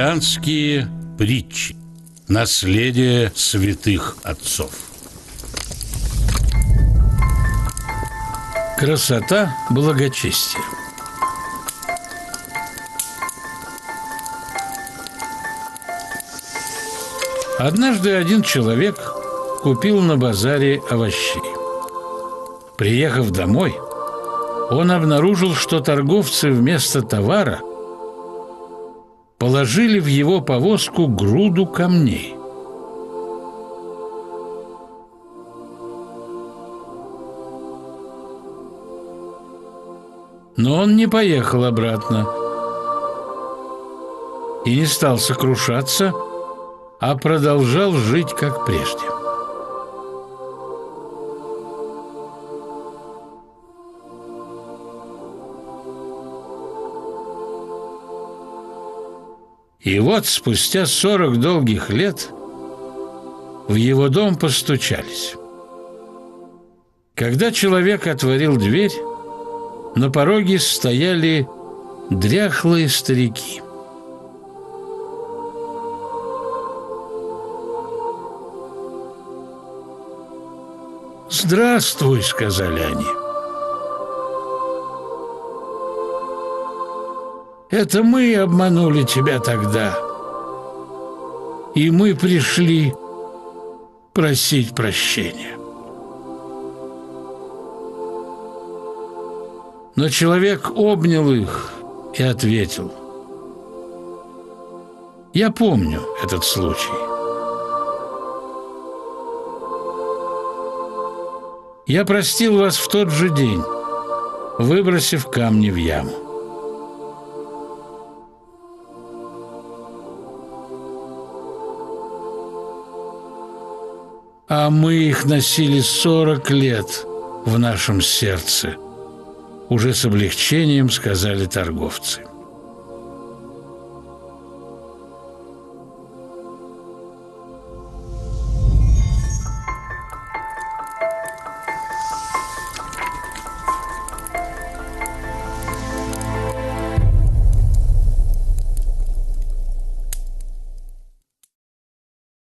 Христианские притчи. Наследие святых отцов. Красота благочестия. Однажды один человек купил на базаре овощей. Приехав домой, он обнаружил, что торговцы вместо товара положили в его повозку груду камней. Но он не поехал обратно и не стал сокрушаться, а продолжал жить как прежде. И вот спустя 40 долгих лет в его дом постучались. Когда человек отворил дверь, на пороге стояли дряхлые старики. «Здравствуй», — сказали они. «Это мы обманули тебя тогда, и мы пришли просить прощения». Но человек обнял их и ответил: «Я помню этот случай. Я простил вас в тот же день, выбросив камни в яму. А мы их носили 40 лет в нашем сердце», — уже с облегчением сказали торговцы.